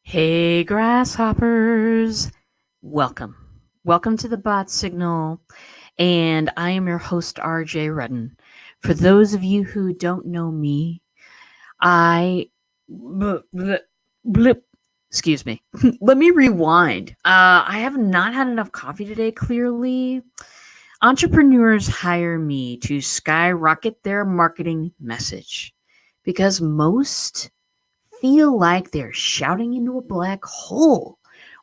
Hey, Grasshoppers. Welcome. Welcome to the Bot Signal. And I am your host, RJ Redden. For those of you who don't know me, I. Blip. Excuse me. Let me rewind. I have not had enough coffee today, clearly. Entrepreneurs hire me to skyrocket their marketing message because most feel like they're shouting into a black hole,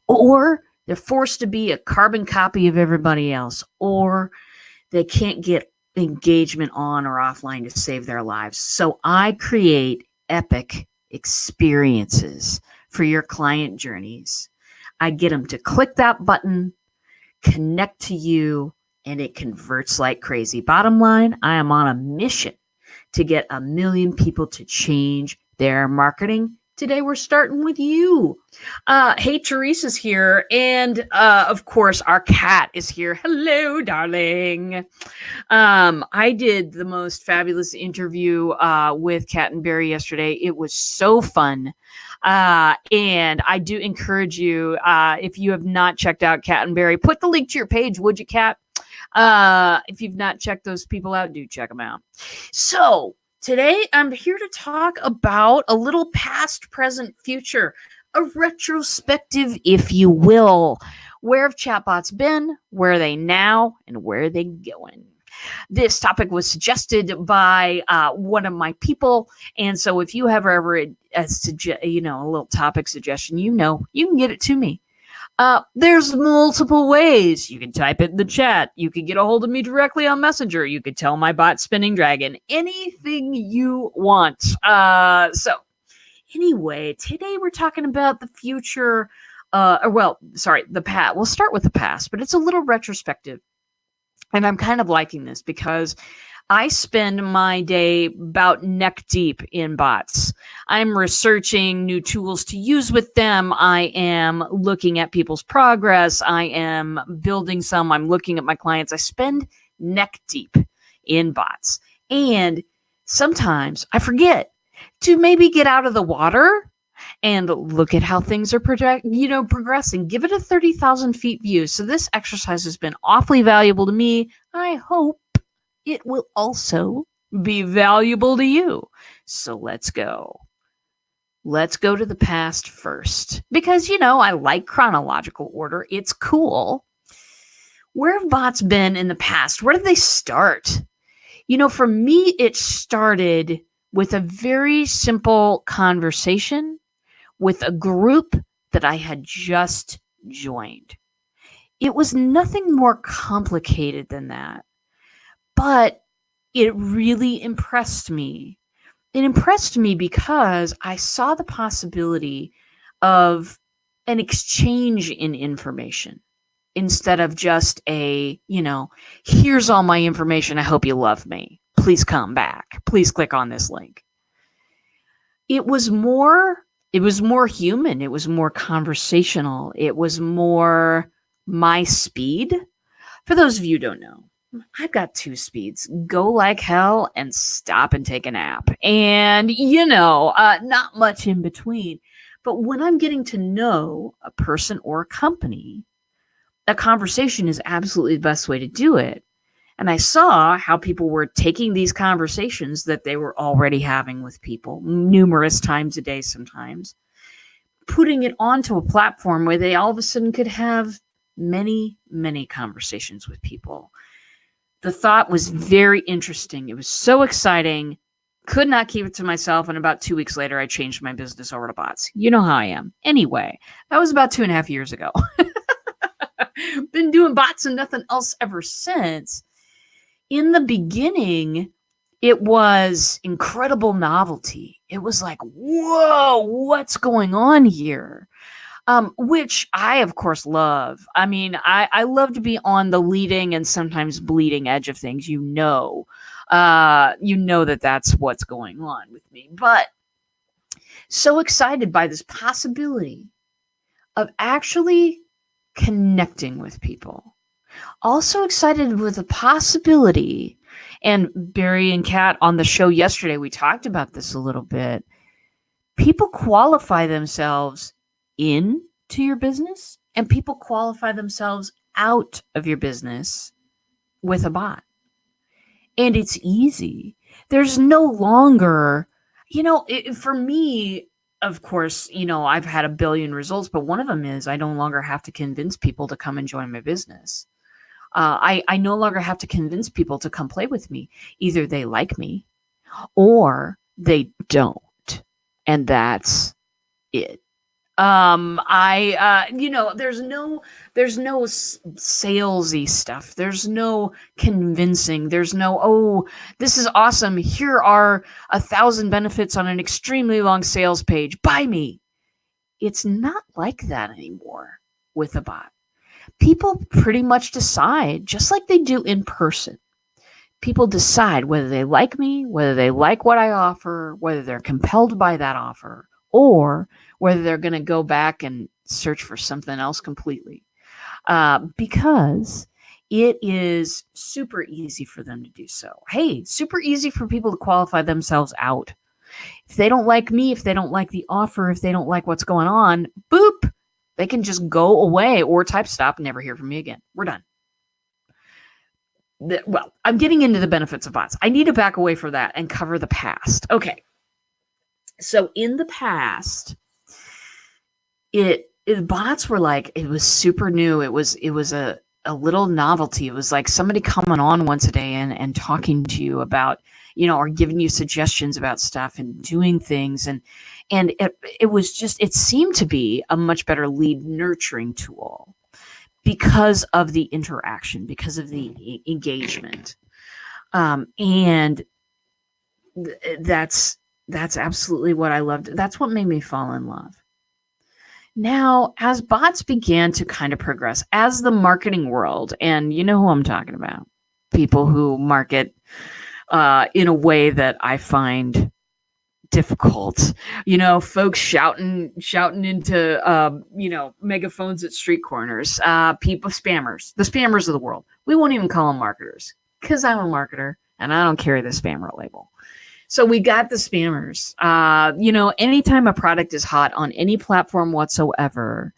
or they're forced to be a carbon copy of everybody else, or they can't get engagement on or offline to save their lives. So I create epic experiences for your client journeys. I get them to click that button, connect to you, and it converts like crazy. Bottom line, I am on a mission to get 1 million people to change their marketing. Today we're starting with you. Hey, Teresa's here, and of course our cat is here. Hello, darling. I did the most fabulous interview with Cat and Barry yesterday. It was so fun. And I do encourage you, if you have not checked out Cat and Barry, put the link to your page, would you, Cat? If you've not checked those people out, do check them out. So today I'm here to talk about a little past, present, future, a retrospective, if you will. Where have chatbots been? Where are they now? And where are they going? This topic was suggested by one of my people, and so if you have ever a little topic suggestion, you can get it to me. There's multiple ways. You can type it in the chat. You can get a hold of me directly on Messenger. You could tell my bot Spinning Dragon. Anything you want. Anyway, today we're talking about the future. The past. We'll start with the past, but it's a little retrospective. And I'm kind of liking this because I spend my day about neck deep in bots. I'm researching new tools to use with them. I am looking at people's progress. I am building some. I'm looking at my clients. I spend neck deep in bots. And sometimes I forget to maybe get out of the water and look at how things are progressing. Give it a 30,000 feet view. So this exercise has been awfully valuable to me. I hope it will also be valuable to you. So let's go. Let's go to the past first. Because, I like chronological order. It's cool. Where have bots been in the past? Where did they start? For me, it started with a very simple conversation with a group that I had just joined. It was nothing more complicated than that, but it really impressed me. It impressed me because I saw the possibility of an exchange in information instead of just here's all my information. I hope you love me. Please come back. Please click on this link. It was more human. It was more conversational. It was more my speed. For those of you who don't know, I've got 2 speeds: go like hell and stop and take a nap. And, not much in between. But when I'm getting to know a person or a company, a conversation is absolutely the best way to do it. And I saw how people were taking these conversations that they were already having with people numerous times a day sometimes, putting it onto a platform where they all of a sudden could have many, many conversations with people. The thought was very interesting. It was so exciting. Could not keep it to myself. And about 2 weeks later, I changed my business over to bots. You know how I am. Anyway, that was about 2.5 years ago. Been doing bots and nothing else ever since. In the beginning, it was incredible novelty. It was like, whoa, what's going on here? Which I, of course, love. I mean, I love to be on the leading and sometimes bleeding edge of things. That's what's going on with me. But so excited by this possibility of actually connecting with people. Also excited with the possibility, and Barry and Kat on the show yesterday, we talked about this a little bit. People qualify themselves into your business, and people qualify themselves out of your business with a bot. And it's easy. There's no longer, for me, of course, I've had a billion results, but one of them is I no longer have to convince people to come and join my business. I no longer have to convince people to come play with me. Either they like me or they don't. And that's it. There's no salesy stuff. There's no convincing. There's no, oh, this is awesome. Here are 1,000 benefits on an extremely long sales page. Buy me. It's not like that anymore with a bot. People pretty much decide, just like they do in person. People decide whether they like me, whether they like what I offer, whether they're compelled by that offer, or whether they're going to go back and search for something else completely. Because it is super easy for them to do so. Hey, super easy for people to qualify themselves out. If they don't like me, if they don't like the offer, if they don't like what's going on, boop, they can just go away or type stop and never hear from me again. We're done. Well, I'm getting into the benefits of bots. I need to back away from that and cover the past. Okay. So in the past, bots were like, it was super new. It was a little novelty. It was like somebody coming on once a day and talking to you about, or giving you suggestions about stuff and doing things. And it was just, it seemed to be a much better lead nurturing tool because of the interaction, because of the engagement. And that's absolutely what I loved. That's what made me fall in love. Now, as bots began to kind of progress, as the marketing world, and you know who I'm talking about, people who market in a way that I find difficult, folks shouting into, megaphones at street corners, people, spammers, the spammers of the world. We won't even call them marketers because I'm a marketer and I don't carry the spammer label. So we got the spammers. Anytime a product is hot on any platform whatsoever,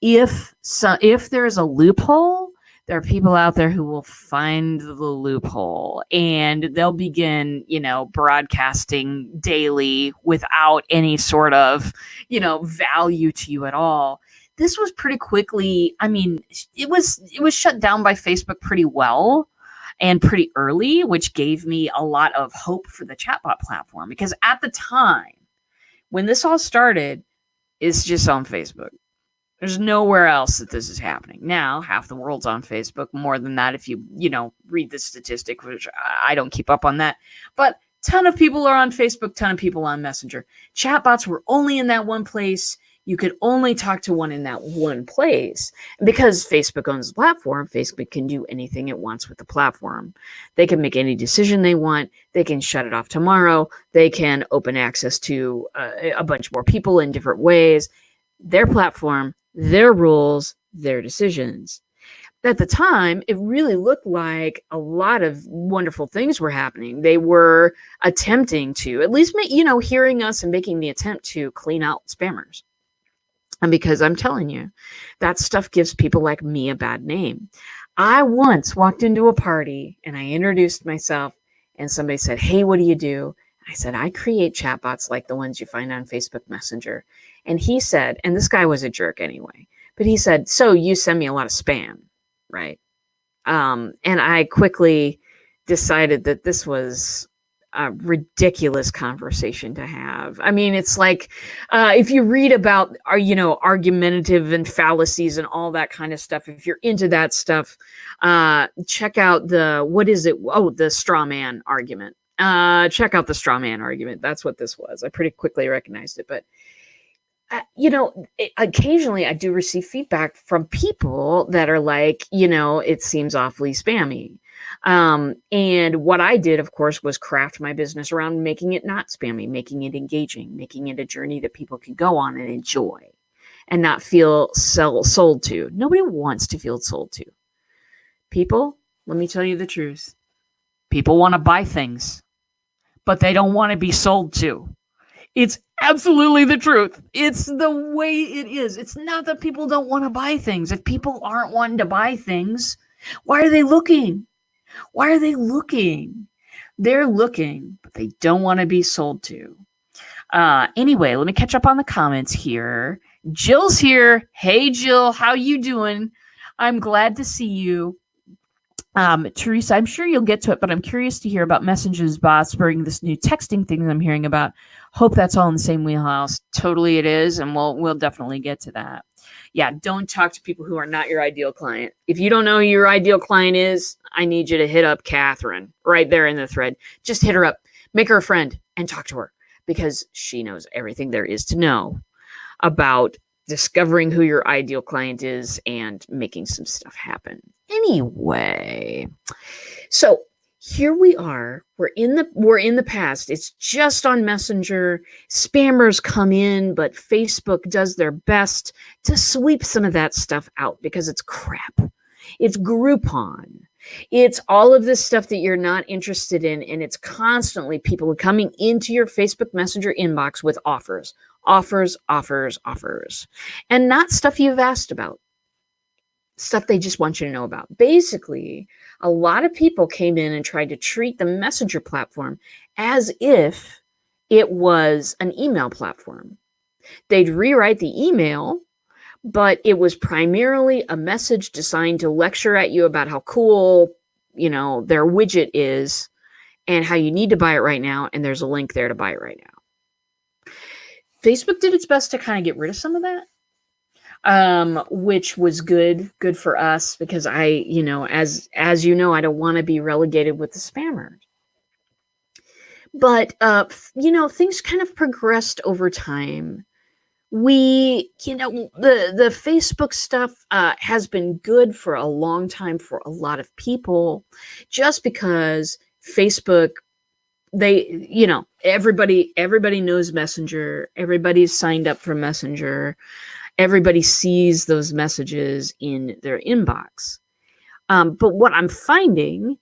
if there's a loophole, there are people out there who will find the loophole and they'll begin, broadcasting daily without any sort of, value to you at all. This was pretty quickly. I mean, it was shut down by Facebook pretty well and pretty early, which gave me a lot of hope for the chatbot platform, because at the time when this all started, it's just on Facebook. There's nowhere else that this is happening. Now, half the world's on Facebook, more than that if you, read the statistic, which I don't keep up on that. But ton of people are on Facebook, ton of people on Messenger. Chatbots were only in that one place. You could only talk to one in that one place. And because Facebook owns the platform, Facebook can do anything it wants with the platform. They can make any decision they want. They can shut it off tomorrow. They can open access to a bunch more people in different ways. Their platform, their rules, their decisions. At the time, it really looked like a lot of wonderful things were happening. They were attempting to, at least, hearing us and making the attempt to clean out spammers. And because I'm telling you, that stuff gives people like me a bad name. I once walked into a party and I introduced myself and somebody said, "Hey, what do you do?" I said, "I create chatbots like the ones you find on Facebook Messenger." And he said, and this guy was a jerk anyway, but he said, "So you send me a lot of spam, right?" And I quickly decided that this was a ridiculous conversation to have. I mean, it's like, if you read about, argumentative and fallacies and all that kind of stuff, if you're into that stuff, check out the straw man argument. Check out the straw man argument. That's what this was. I pretty quickly recognized it, but occasionally I do receive feedback from people that are like, it seems awfully spammy. And what I did, of course, was craft my business around making it not spammy, making it engaging, making it a journey that people can go on and enjoy and not feel sold to. Nobody wants to feel sold to. People, let me tell you the truth. People want to buy things, but they don't want to be sold to. It's absolutely the truth. It's the way it is. It's not that people don't want to buy things. If people aren't wanting to buy things, why are they looking? Why are they looking? They're looking, but they don't want to be sold to. Anyway, let me catch up on the comments here. Jill's here. Hey, Jill, how you doing? I'm glad to see you. Teresa, I'm sure you'll get to it, but I'm curious to hear about messages, bots, bringing this new texting thing that I'm hearing about. Hope that's all in the same wheelhouse. Totally it is, and we'll definitely get to that. Yeah, don't talk to people who are not your ideal client. If you don't know who your ideal client is, I need you to hit up Catherine right there in the thread. Just hit her up, make her a friend, and talk to her because she knows everything there is to know about discovering who your ideal client is and making some stuff happen. Anyway, so here we are. We're in the past. It's just on Messenger. Spammers come in, but Facebook does their best to sweep some of that stuff out because it's crap. It's Groupon. It's all of this stuff that you're not interested in, and it's constantly people coming into your Facebook Messenger inbox with offers, and not stuff you've asked about. Stuff they just want you to know about. Basically, a lot of people came in and tried to treat the Messenger platform as if it was an email platform. They'd rewrite the email, but it was primarily a message designed to lecture at you about how cool, their widget is and how you need to buy it right now, and there's a link there to buy it right now. Facebook did its best to kind of get rid of some of that. Which was good for us because I don't want to be relegated with the spammers. But, things kind of progressed over time. The Facebook stuff has been good for a long time for a lot of people just because Facebook, everybody knows Messenger. Everybody's signed up for Messenger. Everybody sees those messages in their inbox. But what I'm finding,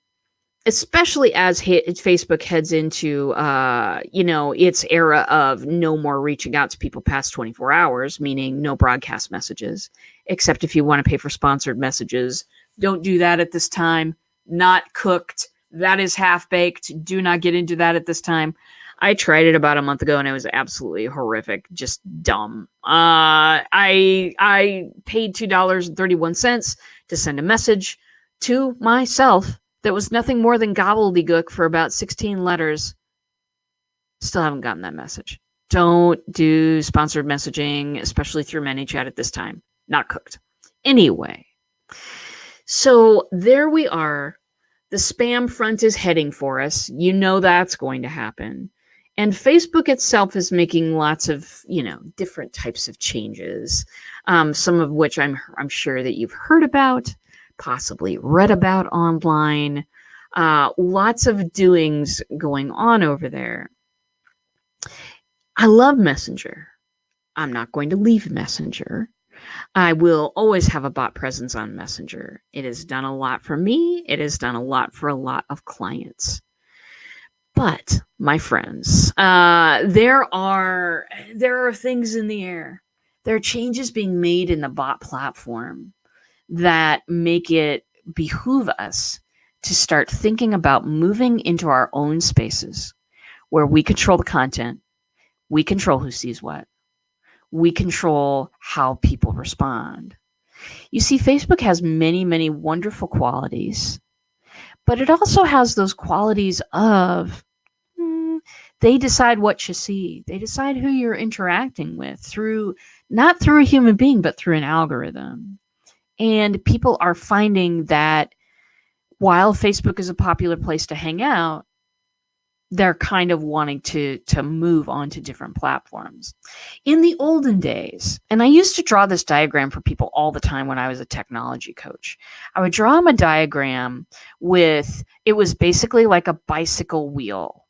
especially as Facebook heads into, its era of no more reaching out to people past 24 hours, meaning no broadcast messages, except if you want to pay for sponsored messages. Don't do that at this time. Not cooked. That is half-baked. Do not get into that at this time. I tried it about a month ago and it was absolutely horrific, just dumb. I paid $2.31 to send a message to myself that was nothing more than gobbledygook for about 16 letters. Still haven't gotten that message. Don't do sponsored messaging, especially through ManyChat at this time. Not cooked. Anyway, so there we are. The spam front is heading for us. You know that's going to happen. And Facebook itself is making lots of, different types of changes, some of which I'm sure that you've heard about, possibly read about online. Lots of doings going on over there. I love Messenger. I'm not going to leave Messenger. I will always have a bot presence on Messenger. It has done a lot for me. It has done a lot for a lot of clients. But, my friends, there are things in the air. There are changes being made in the bot platform that make it behoove us to start thinking about moving into our own spaces where we control the content, we control who sees what, we control how people respond. You see, Facebook has many, many wonderful qualities, but it also has those qualities of they decide what you see. They decide who you're interacting with not through a human being, but through an algorithm. And people are finding that while Facebook is a popular place to hang out, they're kind of wanting to move on to different platforms. In the olden days, and I used to draw this diagram for people all the time when I was a technology coach, I would draw them a diagram it was basically like a bicycle wheel.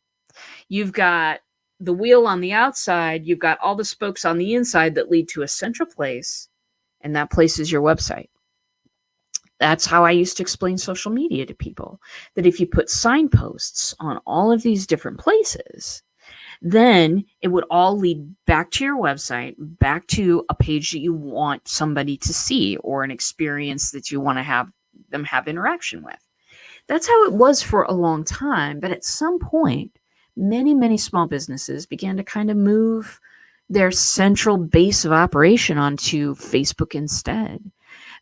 You've got the wheel on the outside, you've got all the spokes on the inside that lead to a central place, and that place is your website. That's how I used to explain social media to people, that if you put signposts on all of these different places, Then it would all lead back to your website, back to a page that you want somebody to see or an experience that you want to have them have interaction with. That's how it was for a long time. But at some point, many, many small businesses began to kind of move their central base of operation onto Facebook instead.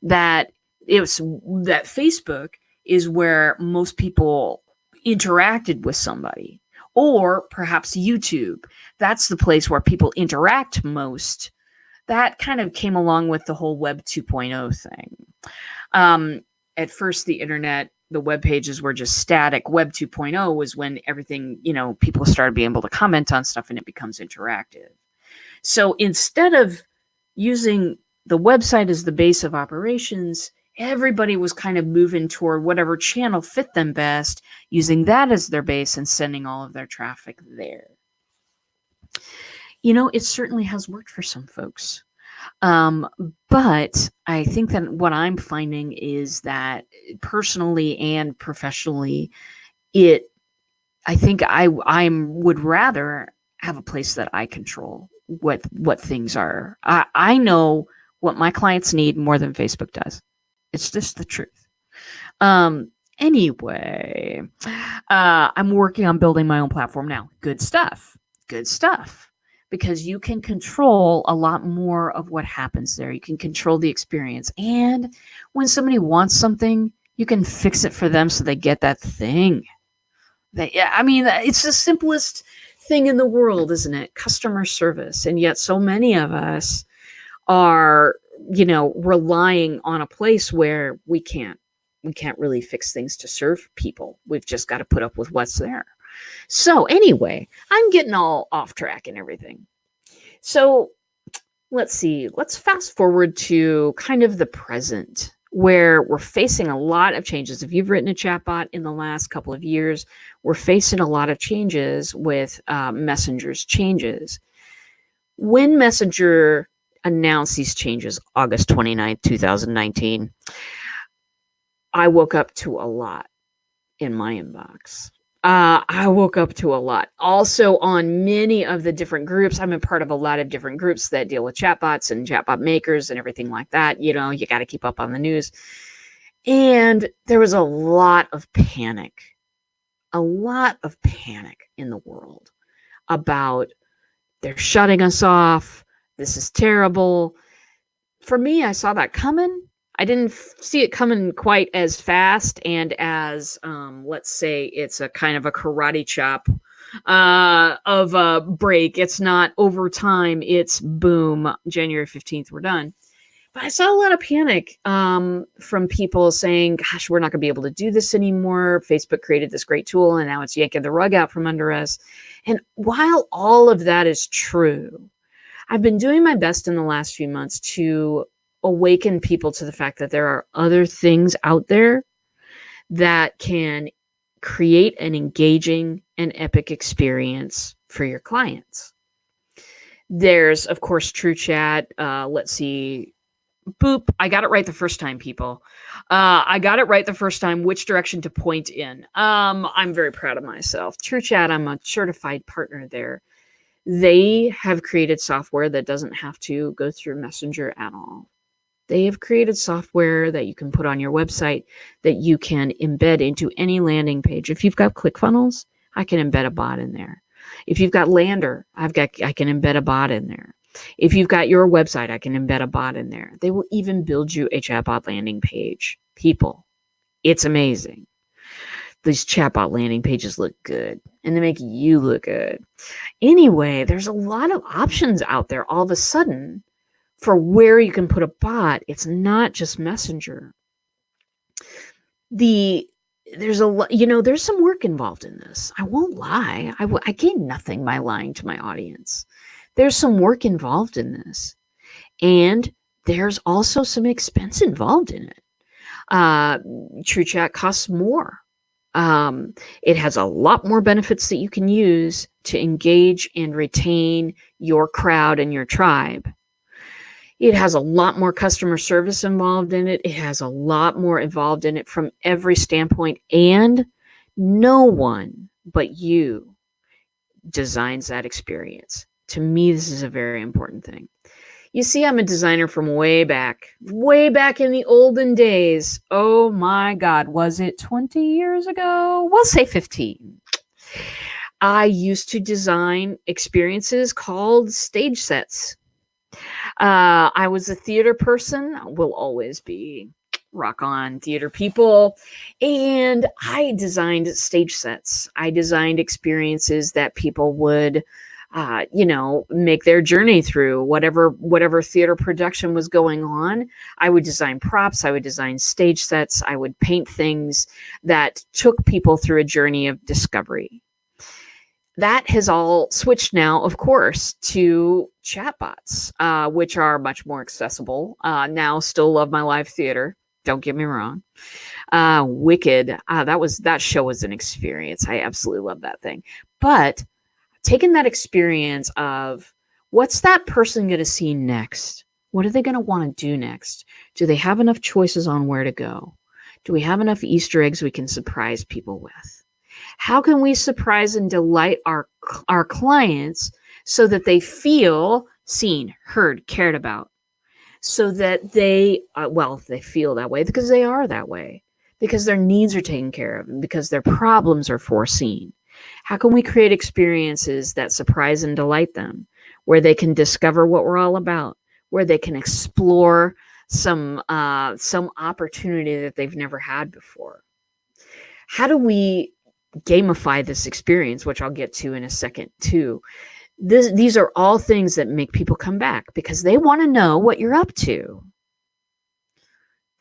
That Facebook is where most people interacted with somebody, or perhaps YouTube. That's the place where people interact most. That kind of came along with the whole Web 2.0 thing. At first, the internet, the web pages were just static. Web 2.0 was when everything, people started being able to comment on stuff and it becomes interactive. So instead of using the website as the base of operations, everybody was kind of moving toward whatever channel fit them best, using that as their base and sending all of their traffic there. It certainly has worked for some folks. But I think that what I'm finding is that personally and professionally, I think I would rather have a place that I control what things are. I know what my clients need more than Facebook does. It's just the truth. Anyway, I'm working on building my own platform now. Good stuff. Because you can control a lot more of what happens there. You can control the experience. And when somebody wants something, you can fix it for them so they get that thing. It's the simplest thing in the world, isn't it? Customer service. And yet so many of us are, relying on a place where we can't really fix things to serve people. We've just got to put up with what's there. So anyway, I'm getting all off track and everything. So let's see. Let's fast forward to kind of the present, where we're facing a lot of changes. If you've written a chatbot in the last couple of years, we're facing a lot of changes with Messenger's changes. When Messenger announced these changes, August 29th, 2019, I woke up to a lot in my inbox. I woke up to a lot. Also on many of the different groups, I'm a part of a lot of different groups that deal with chatbots and chatbot makers and everything like that. You got to keep up on the news. And there was a lot of panic in the world about they're shutting us off. This is terrible. For me, I saw that coming. I didn't see it coming quite as fast and as, let's say, it's a kind of a karate chop of a break. It's not over time. It's boom, January 15th, we're done. But I saw a lot of panic from people saying, gosh, we're not going to be able to do this anymore. Facebook created this great tool and now it's yanking the rug out from under us. And while all of that is true, I've been doing my best in the last few months to awaken people to the fact that there are other things out there that can create an engaging and epic experience for your clients. There's, of course, TrueChat. Let's see. Boop. I got it right the first time, people. I got it right the first time, which direction to point in. I'm very proud of myself. TrueChat, I'm a certified partner there. They have created software that doesn't have to go through Messenger at all. They have created software that you can put on your website that you can embed into any landing page. If you've got ClickFunnels, I can embed a bot in there. If you've got Lander, I can embed a bot in there. If you've got your website, I can embed a bot in there. They will even build you a chatbot landing page. People, it's amazing. These chatbot landing pages look good and they make you look good. Anyway, there's a lot of options out there all of a sudden for where you can put a bot. It's not just Messenger. There's a lot, there's some work involved in this. I won't lie. I gain nothing by lying to my audience. There's some work involved in this. And there's also some expense involved in it. TrueChat costs more. It has a lot more benefits that you can use to engage and retain your crowd and your tribe. It has a lot more customer service involved in it. It has a lot more involved in it from every standpoint. And no one but you designs that experience. To me, this is a very important thing. You see, I'm a designer from way back in the olden days. Oh my God, was it 20 years ago? We'll say 15. I used to design experiences called stage sets. I was a theater person, will always be. Rock on theater people. And I designed stage sets. I designed experiences that people would make their journey through whatever theater production was going on. I would design props, I would design stage sets, I would paint things that took people through a journey of discovery. That has all switched now, of course, to chatbots, which are much more accessible. Now, still love my live theater. Don't get me wrong. Wicked. That show was an experience. I absolutely love that thing. But taking that experience of what's that person going to see next? What are they going to want to do next? Do they have enough choices on where to go? Do we have enough Easter eggs we can surprise people with? How can we surprise and delight our clients so that they feel seen, heard, cared about? So that they feel that way because they are that way, because their needs are taken care of, and because their problems are foreseen. How can we create experiences that surprise and delight them, where they can discover what we're all about, where they can explore some opportunity that they've never had before? How do we gamify this experience, which I'll get to in a second too? These are all things that make people come back because they want to know what you're up to.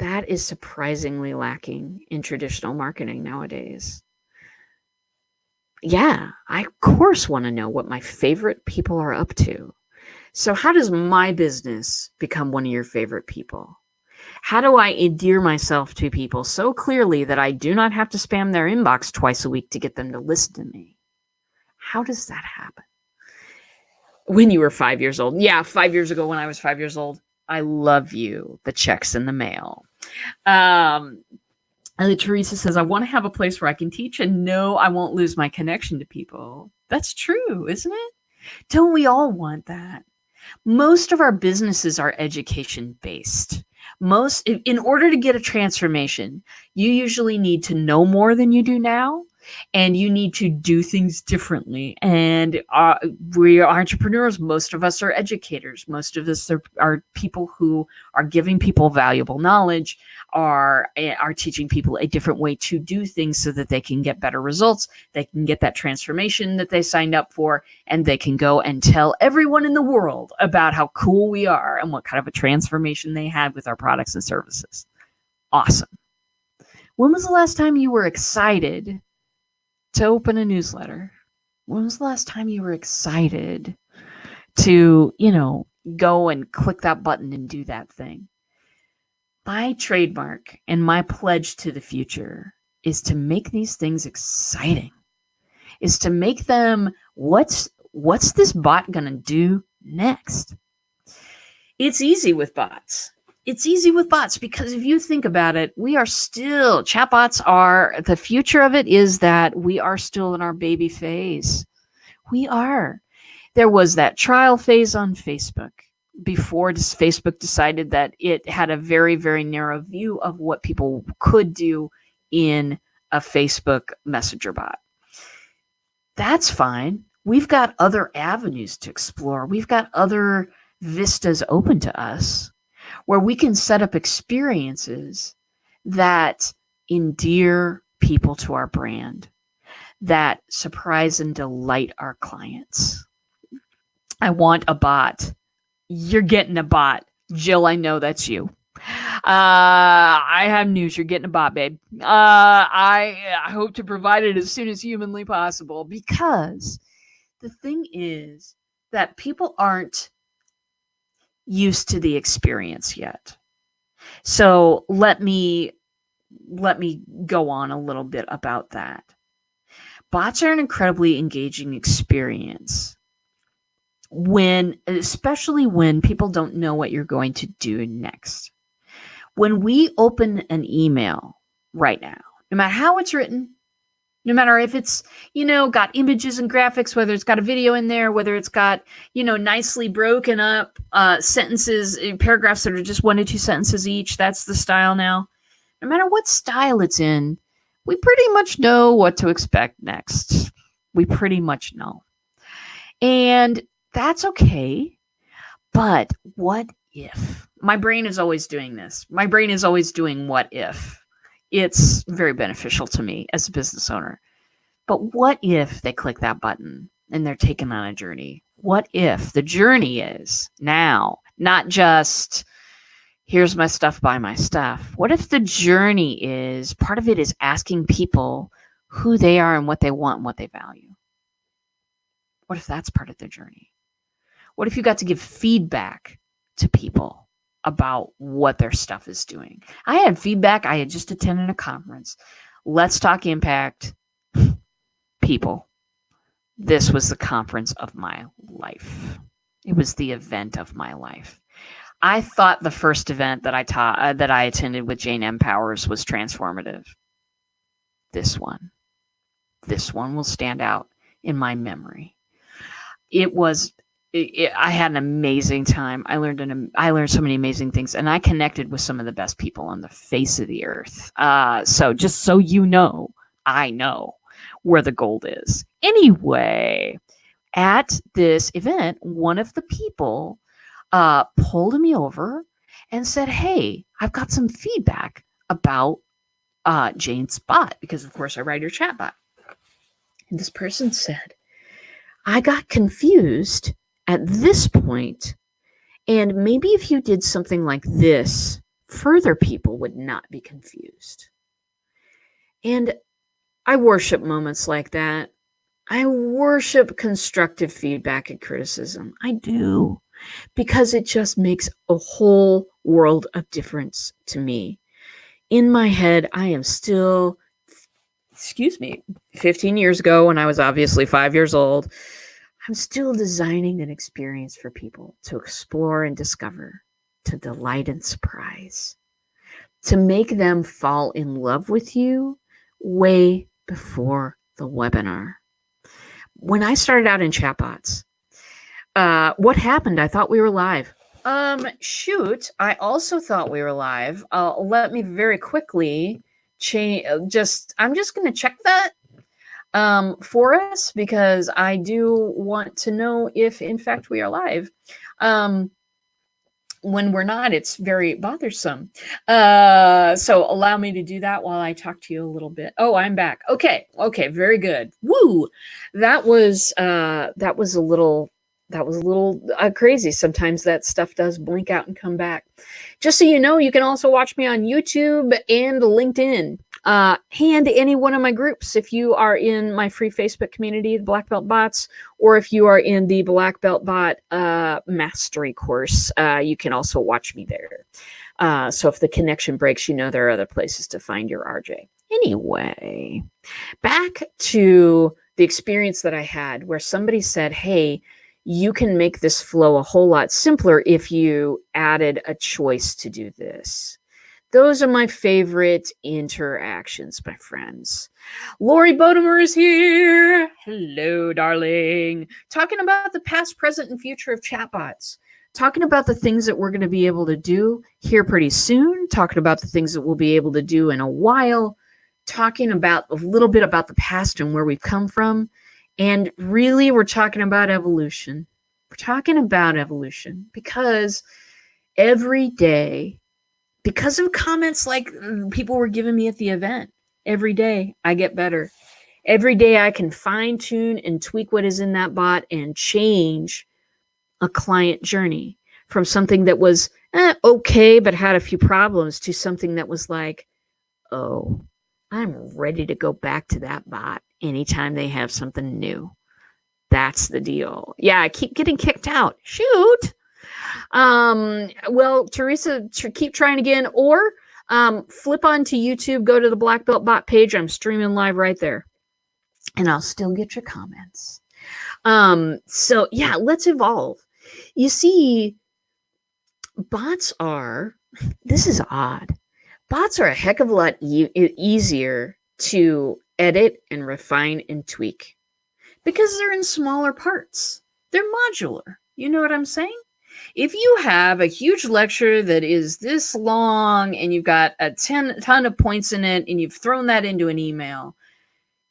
That is surprisingly lacking in traditional marketing nowadays. Yeah, I of course want to know what my favorite people are up to. So how does my business become one of your favorite people? How do I endear myself to people so clearly that I do not have to spam their inbox twice a week to get them to listen to me? How does that happen? When you were 5 years old. Yeah, 5 years ago when I was 5 years old. I love you. The check's in the mail. Teresa says, I want to have a place where I can teach and know I won't lose my connection to people. That's true, isn't it? Don't we all want that? Most of our businesses are education based. In order to get a transformation, you usually need to know more than you do now, and you need to do things differently. And we are entrepreneurs. Most of us are educators. Most of us are people who are giving people valuable knowledge, are teaching people a different way to do things so that they can get better results. They can get that transformation that they signed up for, and they can go and tell everyone in the world about how cool we are and what kind of a transformation they had with our products and services. Awesome. When was the last time you were excited to open a newsletter? When was the last time you were excited to, go and click that button and do that thing? My trademark and my pledge to the future is to make these things exciting, is to make them, what's this bot going to do next? It's easy with bots. It's easy with bots because if you think about it, chatbots are, the future of it is that we are still in our baby phase. We are. There was that trial phase on Facebook before Facebook decided that it had a very, very narrow view of what people could do in a Facebook Messenger bot. That's fine. We've got other avenues to explore. We've got other vistas open to us where we can set up experiences that endear people to our brand, that surprise and delight our clients. I want a bot. You're getting a bot. Jill, I know that's you. I have news. You're getting a bot, babe. I hope to provide it as soon as humanly possible, because the thing is that people aren't used to the experience yet. So let me go on a little bit about that. Bots are an incredibly engaging experience, especially when people don't know what you're going to do next. When we open an email right now, no matter how it's written, No matter if it's, got images and graphics, whether it's got a video in there, whether it's got, nicely broken up sentences, paragraphs that are just 1 to 2 sentences each. That's the style now. No matter what style it's in, we pretty much know what to expect next. We pretty much know. And that's okay. But what if? My brain is always doing this. My brain is always doing what if. It's very beneficial to me as a business owner. But what if they click that button and they're taken on a journey? What if the journey is now, not just here's my stuff, buy my stuff? What if the journey is, part of it is asking people who they are and what they want and what they value? What if that's part of the journey? What if you got to give feedback to people about what their stuff is doing? I had feedback. I had just attended a conference. Let's Talk Impact. People, this was the conference of my life. It was the event of my life. I thought the first event that I attended with Jane M. Powers was transformative. This one will stand out in my memory. I had an amazing time. I learned so many amazing things, and I connected with some of the best people on the face of the earth. So just so you know, I know where the gold is. Anyway, at this event, one of the people pulled me over and said, "Hey, I've got some feedback about Jane's bot, because of course I write your chatbot." And this person said, "I got confused at this point, and maybe if you did something like this, further people would not be confused." And I worship moments like that. I worship constructive feedback and criticism. I do, because it just makes a whole world of difference to me. In my head, I am still, 15 years ago, when I was obviously 5 years old, I'm still designing an experience for people to explore and discover, to delight and surprise, to make them fall in love with you way before the webinar. When I started out in Chatbots, what happened? I thought we were live. Shoot, I also thought we were live. Let me very quickly change. I'm just going to check that for us, because I do want to know if, in fact, we are live. When we're not, it's very bothersome. So allow me to do that while I talk to you a little bit. Oh, I'm back. Okay, very good. Woo! That was a little crazy. Sometimes that stuff does blink out and come back. Just so you know, you can also watch me on YouTube and LinkedIn, and any one of my groups. If you are in my free Facebook community, the Black Belt Bots, or if you are in the Black Belt Bot Mastery course, you can also watch me there. So if the connection breaks, you know there are other places to find your RJ. Anyway, back to the experience that I had where somebody said, "Hey, you can make this flow a whole lot simpler if you added a choice to do this." Those are my favorite interactions, my friends. Lori Bodemer is here. Hello, darling. Talking about the past, present, and future of chatbots. Talking about the things that we're going to be able to do here pretty soon. Talking about the things that we'll be able to do in a while. Talking about a little bit about the past and where we've come from. And really, we're talking about evolution. We're talking about evolution because every day, because of comments like people were giving me at the event, every day I get better. Every day I can fine tune and tweak what is in that bot and change a client journey from something that was okay but had a few problems to something that was like, oh, I'm ready to go back to that bot anytime they have something new. That's the deal. Yeah, I keep getting kicked out. Shoot. Well, Teresa, keep trying again, or flip onto YouTube, go to the Black Belt Bot page. I'm streaming live right there, and I'll still get your comments. So yeah, let's evolve. You see, bots are, this is odd. Bots are a heck of a lot easier to edit and refine and tweak because they're in smaller parts. They're modular. You know what I'm saying? If you have a huge lecture that is this long and you've got a ton of points in it and you've thrown that into an email,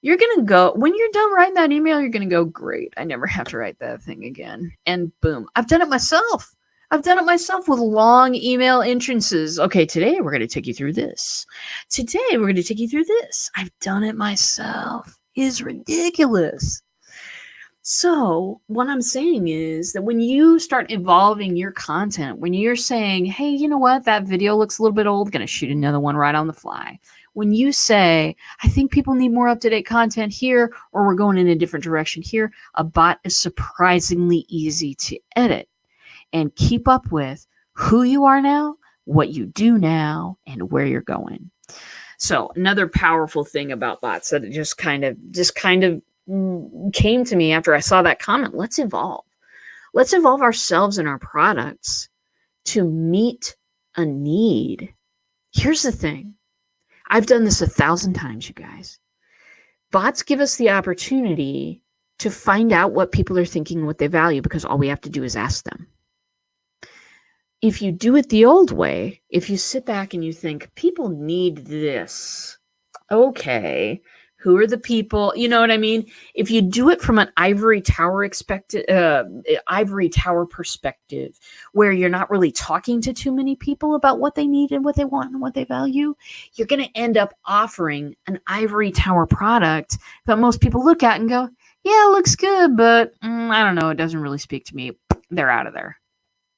you're going to go, when you're done writing that email, you're going to go, great, I never have to write that thing again. And boom, I've done it myself. I've done it myself with long email entrances. Okay, today we're going to take you through this. Today we're going to take you through this. I've done it myself. It's ridiculous. So what I'm saying is that when you start evolving your content, when you're saying, hey, you know what, that video looks a little bit old, going to shoot another one right on the fly. When you say, I think people need more up-to-date content here, or we're going in a different direction here, a bot is surprisingly easy to edit and keep up with who you are now, what you do now, and where you're going. So another powerful thing about bots that just kind of came to me after I saw that comment, let's evolve. Let's evolve ourselves and our products to meet a need. Here's the thing. I've done this 1,000 times, you guys. Bots give us the opportunity to find out what people are thinking and what they value because all we have to do is ask them. If you do it the old way, if you sit back and you think, people need this, okay, who are the people? You know what I mean? If you do it from an ivory tower perspective, where you're not really talking to too many people about what they need and what they want and what they value, you're going to end up offering an ivory tower product that most people look at and go, yeah, it looks good, but I don't know. It doesn't really speak to me. They're out of there.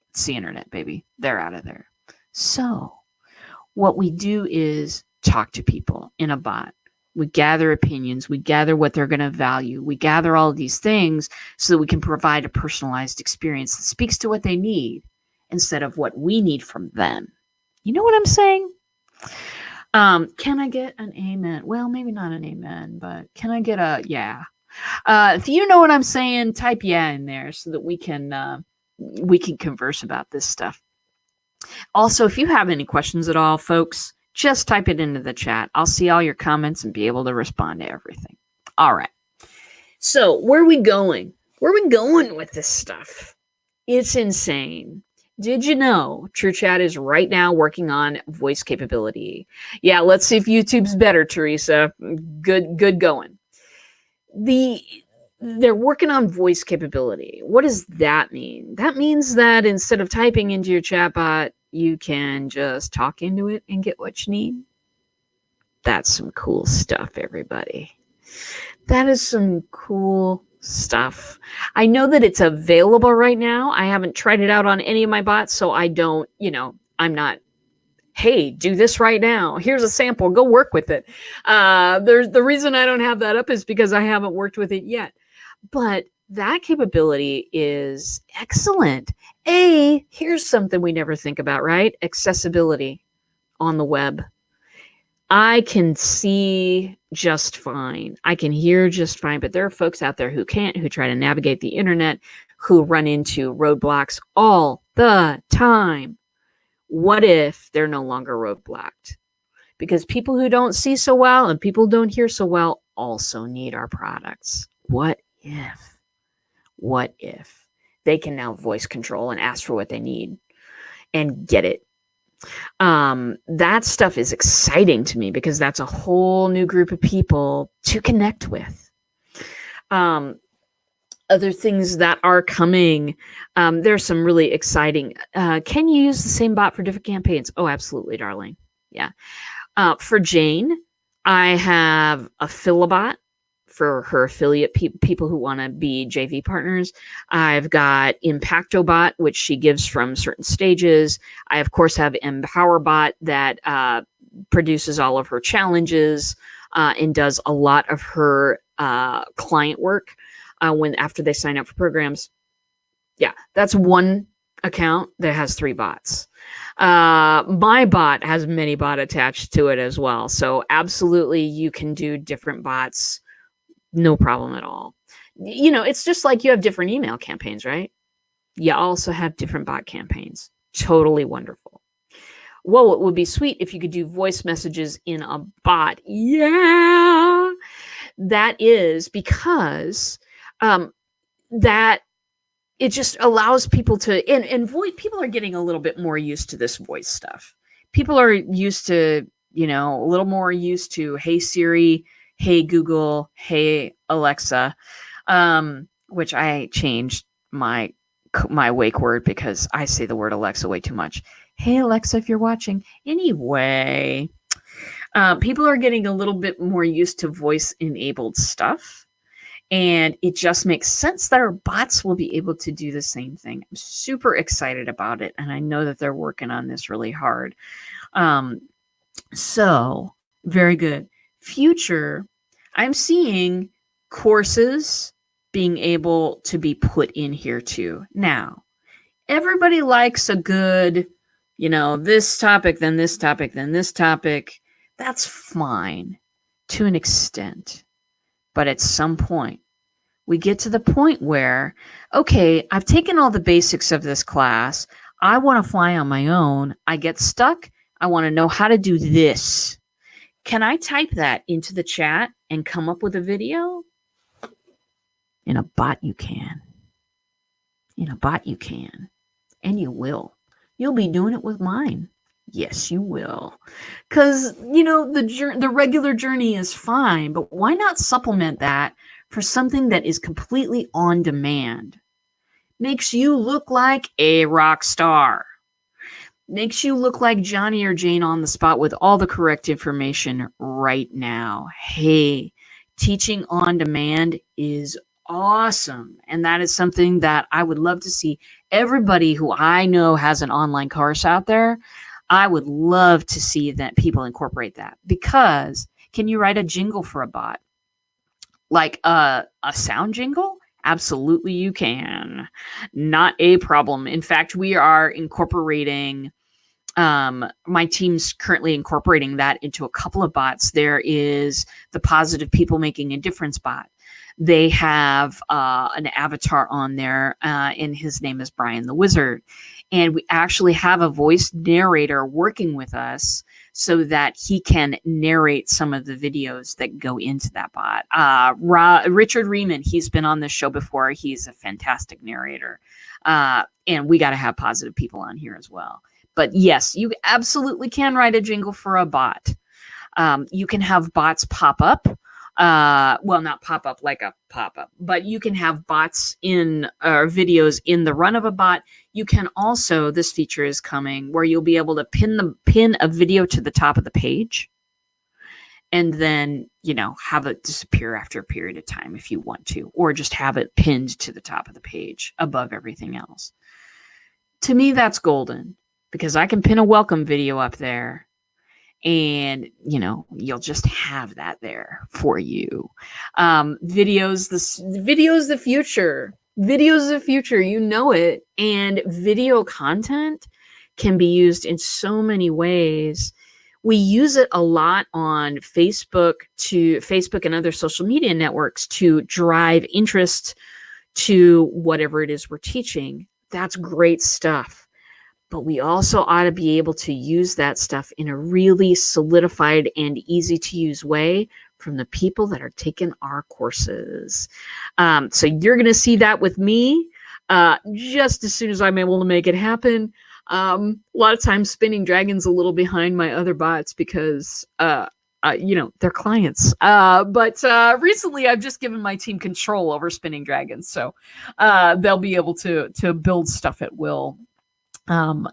It's the internet, baby. They're out of there. So what we do is talk to people in a bot. We gather opinions. We gather what they're going to value. We gather all of these things so that we can provide a personalized experience that speaks to what they need instead of what we need from them. You know what I'm saying? Can I get an amen? Well, maybe not an amen, but can I get a yeah? If you know what I'm saying, type yeah in there so that we can converse about this stuff. Also, if you have any questions at all, folks, just type it into the chat. I'll see all your comments and be able to respond to everything. All right. So where are we going? Where are we going with this stuff? It's insane. Did you know TrueChat is right now working on voice capability? Yeah, let's see if YouTube's better, Teresa. Good going. They're working on voice capability. What does that mean? That means that instead of typing into your chatbot, you can just talk into it and get what you need. That's some cool stuff, everybody. That is some cool stuff. I know that it's available right now. I haven't tried it out on any of my bots, so I don't, I'm not, hey, do this right now. Here's a sample. Go work with it. The reason I don't have that up is because I haven't worked with it yet. But that capability is excellent. Here's something we never think about, right? Accessibility on the web. I can see just fine. I can hear just fine, but there are folks out there who can't, who try to navigate the internet, who run into roadblocks all the time. What if they're no longer roadblocked? Because people who don't see so well and people who don't hear so well also need our products. What if they can now voice control and ask for what they need and get it? That stuff is exciting to me because that's a whole new group of people to connect with. Other things that are coming, there's some really exciting. Can you use the same bot for different campaigns? Oh, absolutely, darling. Yeah. For Jane, I have a Philabot for her affiliate people who want to be JV partners. I've got ImpactoBot, which she gives from certain stages. I, of course, have EmpowerBot that produces all of her challenges and does a lot of her client work after they sign up for programs. Yeah, that's one account that has 3 bots. My bot has many bot attached to it as well. So absolutely, you can do different bots. No problem at all. It's just like you have different email campaigns, right? You also have different bot campaigns. Totally wonderful. Whoa, it would be sweet if you could do voice messages in a bot. Yeah. that is because that it just allows people to and voice. People are getting a little bit more used to this voice stuff. People are used to, a little more used to, hey Siri, hey Google, hey Alexa, which I changed my wake word because I say the word Alexa way too much. Hey Alexa, if you're watching. Anyway, people are getting a little bit more used to voice enabled stuff. And it just makes sense that our bots will be able to do the same thing. I'm super excited about it. And I know that they're working on this really hard. So very good. Future, I'm seeing courses being able to be put in here too. Now, everybody likes a good, this topic, then this topic, then this topic. That's fine to an extent. But at some point, we get to the point where, okay, I've taken all the basics of this class. I want to fly on my own. I get stuck. I want to know how to do this. Can I type that into the chat and come up with a video? In a bot, you can. In a bot, you can. And you will. You'll be doing it with mine. Yes, you will. Because, the regular journey is fine, but why not supplement that for something that is completely on demand? Makes you look like a rock star. Makes you look like Johnny or Jane on the spot with all the correct information right now. Hey, teaching on demand is awesome. And that is something that I would love to see everybody who I know has an online course out there. I would love to see that people incorporate that, because can you write a jingle for a bot? Like a sound jingle? Absolutely you can. Not a problem. In fact, we are incorporating, my team's currently incorporating that into a couple of bots. There is the Positive People Making a Difference bot. They have an avatar on there, and his name is Brian the Wizard. And we actually have a voice narrator working with us so that he can narrate some of the videos that go into that bot. Richard Riemann, he's been on this show before. He's a fantastic narrator. And we got to have positive people on here as well. But yes, you absolutely can write a jingle for a bot. You can have bots pop up. Well, not pop up like a pop up, but you can have bots in videos in the run of a bot. You can also, this feature is coming where you'll be able to pin a video to the top of the page, and then, have it disappear after a period of time if you want to, or just have it pinned to the top of the page above everything else. To me, that's golden, because I can pin a welcome video up there, and you'll just have that there for you. Videos the future. Videos the future, it. And video content can be used in so many ways. We use it a lot on Facebook and other social media networks to drive interest to whatever it is we're teaching. That's great stuff. But we also ought to be able to use that stuff in a really solidified and easy to use way from the people that are taking our courses. So you're going to see that with me just as soon as I'm able to make it happen. A lot of times Spinning Dragon's a little behind my other bots because they're clients. But recently I've just given my team control over Spinning Dragons. So they'll be able to build stuff at will.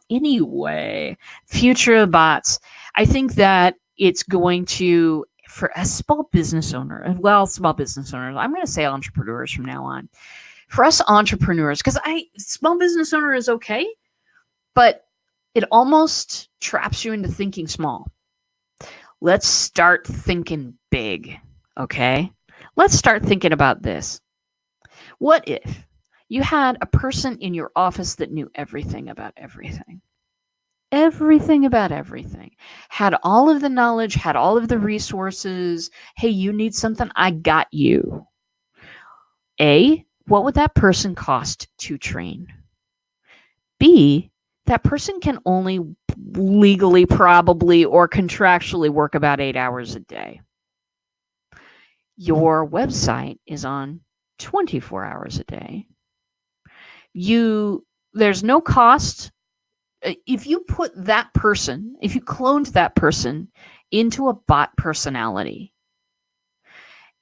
Anyway, future bots. I think that it's going to, for a small business owner, I'm going to say entrepreneurs from now on. For us entrepreneurs, because small business owner is okay, but it almost traps you into thinking small. Let's start thinking big, okay? Let's start thinking about this. What if you had a person in your office that knew everything about everything? Everything about everything. Had all of the knowledge, had all of the resources. Hey, you need something? I got you. A, what would that person cost to train? B, that person can only legally, probably, or contractually work about 8 hours a day. Your website is on 24 hours a day. There's no cost. If you cloned that person into a bot personality,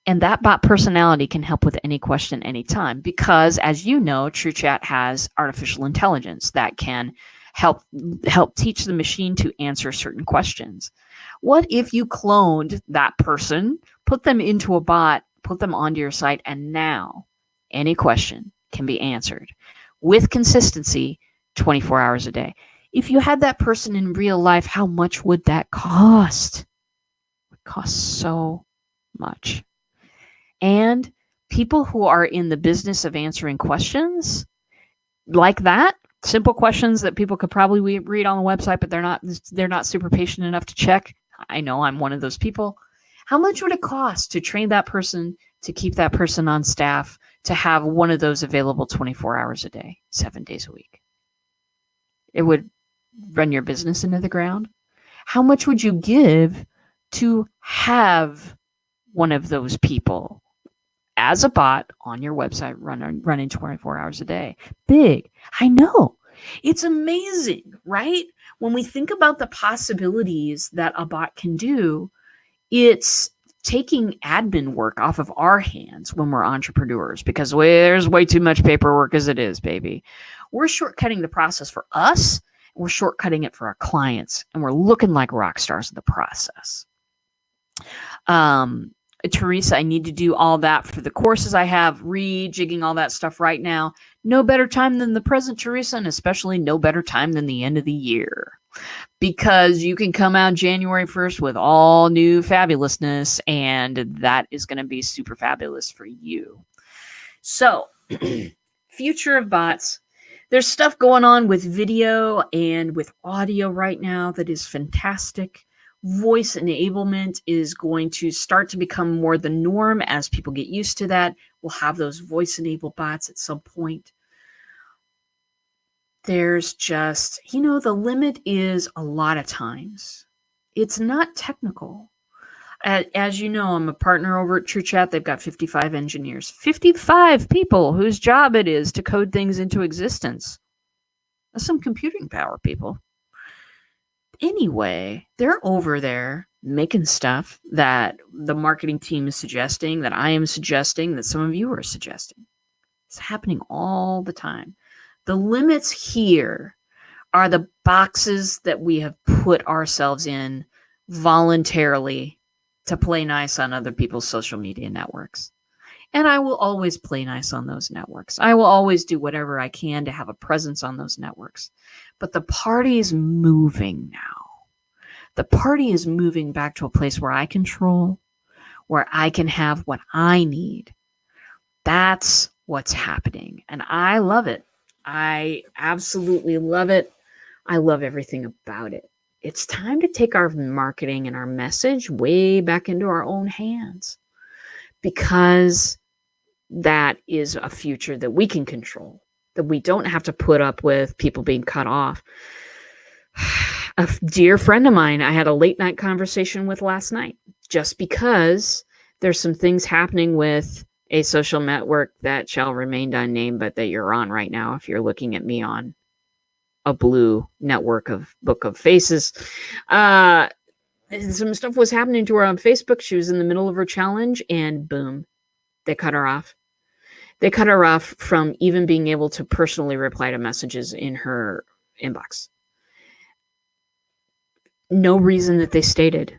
and that bot personality can help with any question anytime, because as you know, TrueChat has artificial intelligence that can help teach the machine to answer certain questions. What if you cloned that person, put them into a bot, put them onto your site, and now any question can be answered with consistency 24 hours a day? If you had that person in real life, how much would that cost? It would cost so much. And people who are in the business of answering questions like that, simple questions that people could probably read on the website, but they're not super patient enough to check. I know I'm one of those people. How much would it cost to train that person, to keep that person on staff, to have one of those available 24 hours a day, 7 days a week? It would run your business into the ground. How much would you give to have one of those people as a bot on your website running 24 hours a day? Big. I know. It's amazing, right? When we think about the possibilities that a bot can do, it's taking admin work off of our hands when we're entrepreneurs, because there's way too much paperwork as it is, baby. We're shortcutting the process for us, and we're shortcutting it for our clients, and we're looking like rock stars in the process. Teresa, I need to do all that for the courses I have, rejigging all that stuff right now. No better time than the present, Teresa, and especially no better time than the end of the year. Because you can come out January 1st with all new fabulousness, and that is going to be super fabulous for you. So, future of bots. There's stuff going on with video and with audio right now that is fantastic. Voice enablement is going to start to become more the norm as people get used to that. We'll have those voice-enabled bots at some point. There's just, the limit is a lot of times. It's not technical. As you know, I'm a partner over at TrueChat. They've got 55 engineers, 55 people whose job it is to code things into existence. That's some computing power, people. Anyway, they're over there making stuff that the marketing team is suggesting, that I am suggesting, that some of you are suggesting. It's happening all the time. The limits here are the boxes that we have put ourselves in voluntarily to play nice on other people's social media networks. And I will always play nice on those networks. I will always do whatever I can to have a presence on those networks. But the party is moving now. The party is moving back to a place where I control, where I can have what I need. That's what's happening. And I love it. I absolutely love it. I love everything about it. It's time to take our marketing and our message way back into our own hands, because that is a future that we can control, that we don't have to put up with people being cut off. A dear friend of mine, I had a late night conversation with last night, just because there's some things happening with a social network that shall remain unnamed, but that you're on right now if you're looking at me on a blue network of book of faces. Some stuff was happening to her on Facebook. She was in the middle of her challenge, and boom, they cut her off. They cut her off from even being able to personally reply to messages in her inbox. No reason that they stated.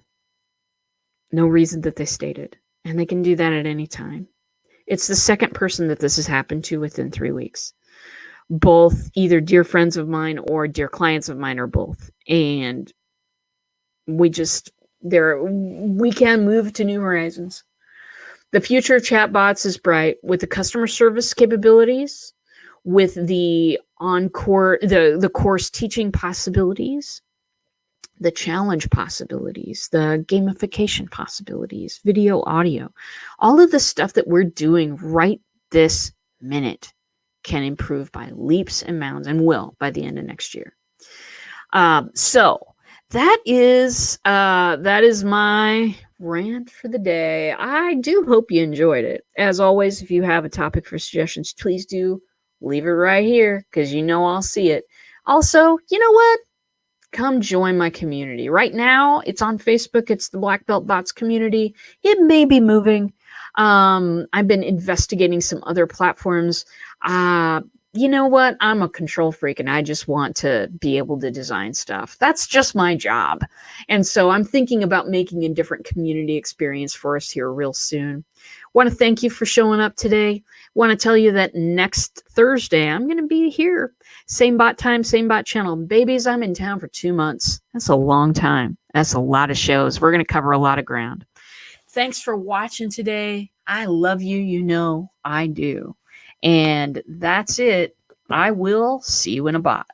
No reason that they stated. And they can do that at any time. It's the second person that this has happened to within 3 weeks. Both either dear friends of mine or dear clients of mine, or both. And we can move to new horizons. The future of chatbots is bright, with the customer service capabilities, with the the course teaching possibilities, the challenge possibilities, the gamification possibilities, video, audio. All of the stuff that we're doing right this minute can improve by leaps and bounds, and will by the end of next year. So that is my rant for the day. I do hope you enjoyed it. As always, if you have a topic for suggestions, please do leave it right here because you know I'll see it. Also, you know what? Come join my community. Right now, it's on Facebook. It's the Black Belt Bots community. It may be moving. I've been investigating some other platforms. You know what? I'm a control freak and I just want to be able to design stuff. That's just my job. And so I'm thinking about making a different community experience for us here real soon. Want to thank you for showing up today. Want to tell you that next Thursday, I'm going to be here. Same bot time, same bot channel. Babies, I'm in town for 2 months. That's a long time. That's a lot of shows. We're going to cover a lot of ground. Thanks for watching today. I love you. You know I do. And that's it. I will see you in a bot.